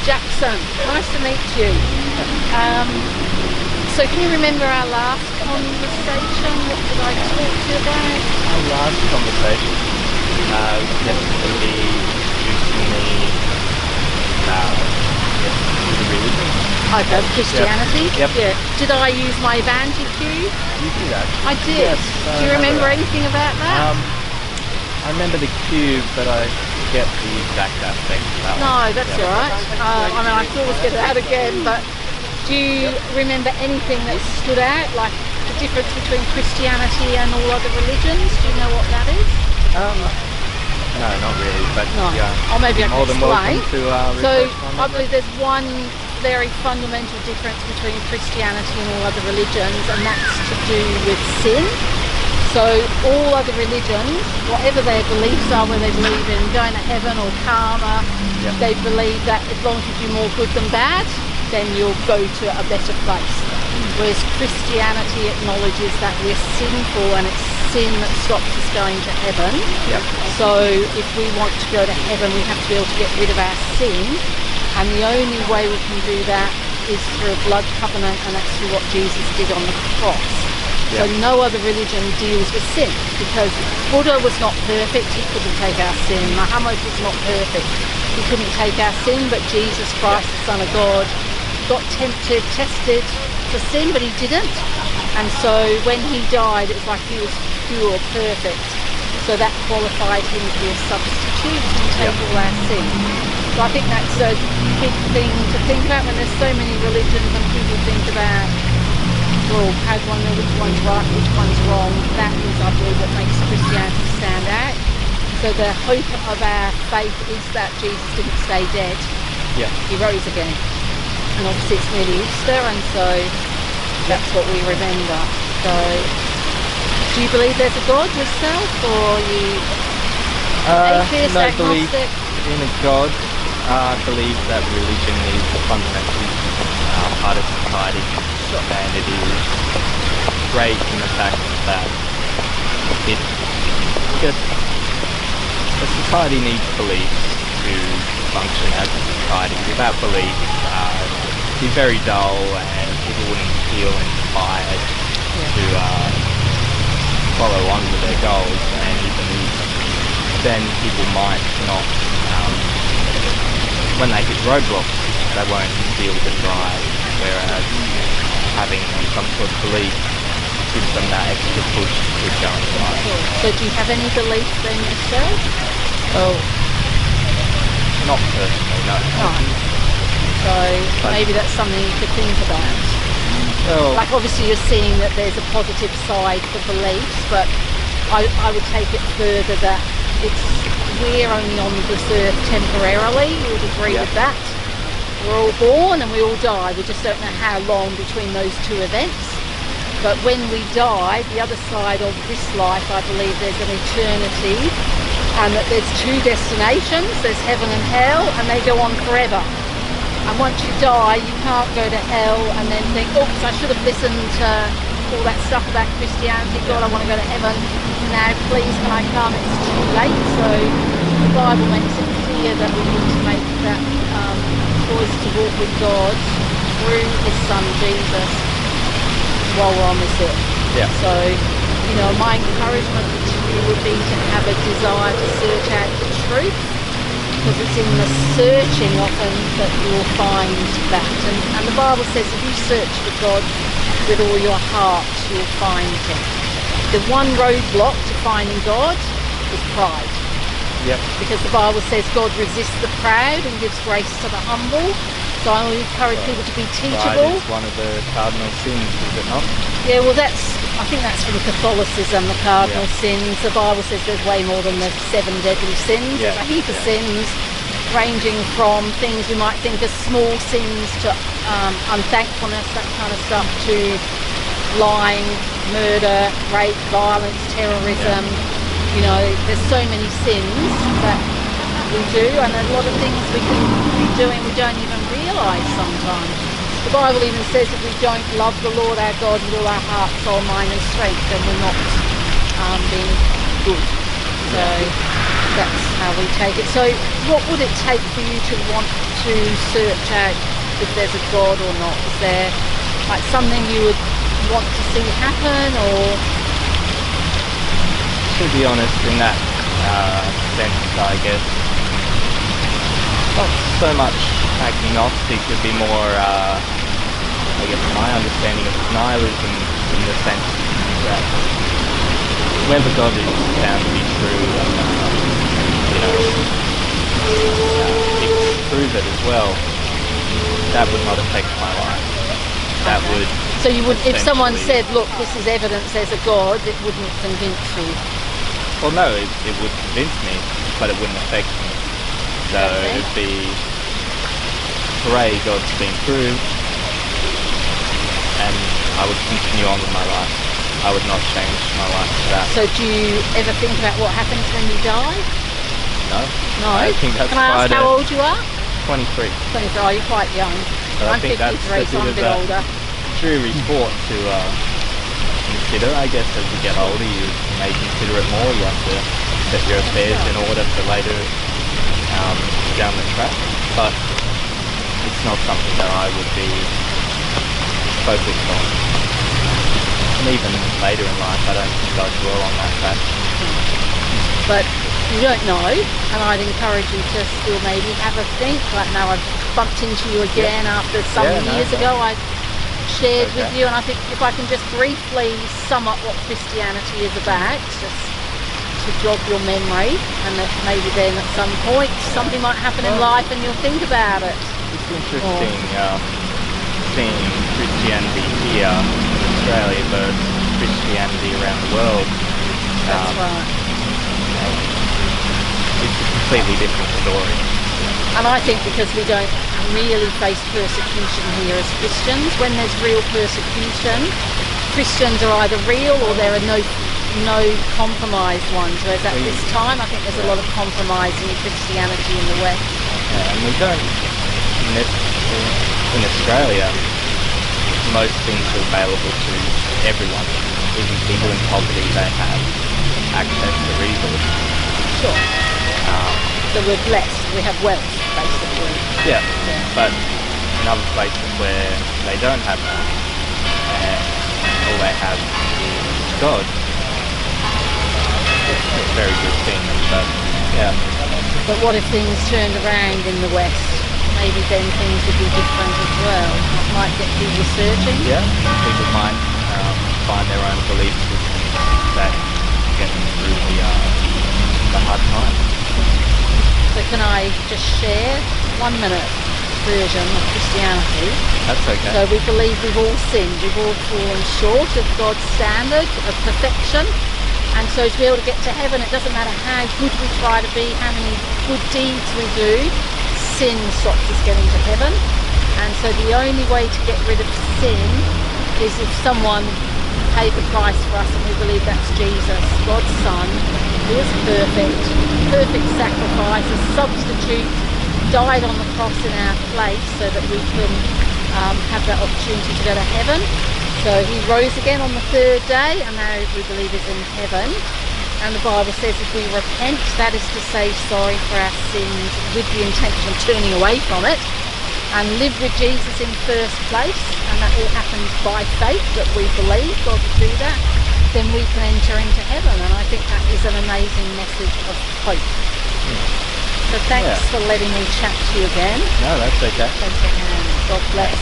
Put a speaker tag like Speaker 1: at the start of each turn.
Speaker 1: Jackson. Nice to meet you. So can you remember our last conversation? What did I talk to you about?
Speaker 2: Our last conversation was definitely introducing me to the religion.
Speaker 1: About Christianity?
Speaker 2: Yep.
Speaker 1: Yeah. Did I use my EvangeCube?
Speaker 2: You did actually.
Speaker 1: I did.
Speaker 2: Yes,
Speaker 1: Do you remember anything about that?
Speaker 2: I remember the cube, but I forget the exact aspect of that one.
Speaker 1: No, that's all right. I mean, I can always get it out again, but do you remember anything that stood out, like the difference between Christianity and all other religions? Do you know what that is?
Speaker 2: No, not really, but
Speaker 1: No.
Speaker 2: yeah.
Speaker 1: Or maybe I can
Speaker 2: More than welcome
Speaker 1: explain.
Speaker 2: to
Speaker 1: So
Speaker 2: refresh my
Speaker 1: I
Speaker 2: memory.
Speaker 1: believe there's one very fundamental difference between Christianity and all other religions, and that's to do with sin. So all other religions, whatever their beliefs are, whether they believe in going to heaven or karma,
Speaker 2: Yep.
Speaker 1: they believe that as long as you do more good than bad, then you'll go to a better place. Whereas Christianity acknowledges that we're sinful and it's sin that stops us going to heaven.
Speaker 2: Yep.
Speaker 1: So if we want to go to heaven, we have to be able to get rid of our sin, and the only way we can do that is through a blood covenant, and that's through what Jesus did on the cross. So
Speaker 2: Yeah.
Speaker 1: no other religion deals with sin, because Buddha was not perfect, he couldn't take our sin. Muhammad was not perfect, he couldn't take our sin, but Jesus Christ, the Son of God, got tempted, tested for sin, but he didn't. And so when he died, it was like he was pure, perfect. So that qualified him to be a substitute and take all our sin. So I think that's a big thing to think about when there's so many religions and people think about, well, how do I know which one's right, which one's wrong? That is, I believe, what makes Christianity stand out. So the hope of our faith is that Jesus didn't stay dead.
Speaker 2: Yeah.
Speaker 1: He rose again. And obviously it's nearly Easter, and so that's what we remember. So do you believe there's a God yourself, or are you atheist,
Speaker 2: No belief
Speaker 1: agnostic?
Speaker 2: in a God. I believe that religion is a fundamental part of society, and it is great in the fact that it just a society needs beliefs to function as a society. Without beliefs, it'd be very dull, and people wouldn't feel inspired to follow on with their goals, and even then people might not, when they hit roadblocks, they won't feel the drive, whereas having some sort of belief gives them that extra push to keep going in life.
Speaker 1: So do you have any belief then yourself?
Speaker 2: Well, not personally, no.
Speaker 1: No. So maybe that's something you could think about.
Speaker 2: Well,
Speaker 1: Like obviously you're seeing that there's a positive side for beliefs, but I would take it further that we're only on this earth temporarily. You would agree with that? We're all born and we all die. We just don't know how long between those two events. But when we die, the other side of this life, I believe there's an eternity, and that there's two destinations. There's heaven and hell, and they go on forever. And once you die, you can't go to hell and then think, oops, I should have listened to all that stuff about Christianity. God, I want to go to heaven. Now, please, can I come? It's too late. So the Bible makes it clear that we need to make that choice to walk with God through His Son, Jesus, while we're on this earth.
Speaker 2: Yeah.
Speaker 1: So, you know, my encouragement to you would be to have a desire to search out the truth, because it's in the searching often that you will find that. And the Bible says if you search for God with all your heart, you'll find Him. The one roadblock to finding God is pride.
Speaker 2: yep.
Speaker 1: Because the Bible says God resists the proud and gives grace to the humble. So I will encourage people to be teachable.
Speaker 2: Pride is one of the cardinal sins, is it not?
Speaker 1: Yeah, well I think that's from Catholicism, the cardinal sins. The Bible says there's way more than the 7 deadly sins.
Speaker 2: Yeah.
Speaker 1: There's a heap of sins, ranging from things we might think are small sins to unthankfulness, that kind of stuff, to lying, murder, rape, violence, terrorism. You know, there's so many sins that we do, and a lot of things we can be doing we don't even realise sometimes. The Bible even says if we don't love the Lord our God with all our heart, soul, mind and strength, then we're not being good. So That's how we take it. So what would it take for you to want to search out if there's a God or not? Is there like something you would want to see happen, or?
Speaker 2: To be honest, in that sense, I guess not so much agnostic, would be more, I guess, my understanding of nihilism, in the sense that whether God is found to be true, prove it as well, that would not affect my life. That would.
Speaker 1: So you would, if someone said, "Look, this is evidence there's a God," it wouldn't convince you.
Speaker 2: Well, no, it would convince me, but it wouldn't affect me. So it'd be, hooray, God's been proved, and I would continue on with my life. I would not change my life for that.
Speaker 1: So do you ever think about what happens when you die?
Speaker 2: No.
Speaker 1: No?
Speaker 2: I think that's
Speaker 1: Can I ask how old you are?
Speaker 2: 23.
Speaker 1: 23. Oh, you're quite young.
Speaker 2: So
Speaker 1: I'm
Speaker 2: I think
Speaker 1: 53, so I'm a bit older.
Speaker 2: Jury thought to consider. I guess as you get older, you may consider it more. You have to set your affairs in order for later down the track. But it's not something that I would be focused on. And even later in life, I don't think I'd dwell on that track.
Speaker 1: But you don't know, and I'd encourage you to still maybe have a think. Like now I've bumped into you again after some years ago. I shared with you, and I think if I can just briefly sum up what Christianity is about, just to jog your memory, and that maybe then at some point something might happen in life and you'll think about it.
Speaker 2: It's interesting seeing Christianity here in Australia versus Christianity around the world.
Speaker 1: That's right.
Speaker 2: It's a completely different story.
Speaker 1: And I think because we don't really face persecution here as Christians, when there's real persecution, Christians are either real or there are no compromised ones, whereas at this time I think there's a lot of compromising Christianity in the West.
Speaker 2: Yeah, and we don't, in Australia, most things are available to everyone. Even people in poverty, they have access to resources.
Speaker 1: Sure. So we're blessed, we have wealth, basically.
Speaker 2: Yeah. But in other places where they don't have that, and all they have is God, it's a very good thing. But yeah.
Speaker 1: But what if things turned around in the West? Maybe then things would be different as well. It might get people searching.
Speaker 2: Yeah, people might find their own belief systems that get them through the hard time.
Speaker 1: So can I just share 1 minute version of Christianity?
Speaker 2: That's okay.
Speaker 1: So we believe we've all sinned, we've all fallen short of God's standard of perfection, and so to be able to get to heaven, it doesn't matter how good we try to be, how many good deeds we do, sin stops us getting to heaven. And so the only way to get rid of sin is if someone paid the price for us, and we believe that's Jesus, God's Son, who is perfect sacrifice, a substitute, died on the cross in our place so that we can have that opportunity to go to heaven. So he rose again on the third day, and now we believe is in heaven. And the Bible says if we repent, that is to say sorry for our sins with the intention of turning away from it, and live with Jesus in first place, and that all happens by faith, that we believe God will do that, then we can enter into heaven. And I think that is an amazing message of hope. So thanks for letting me chat to you again.
Speaker 2: No, that's okay.
Speaker 1: Thanks again. God bless.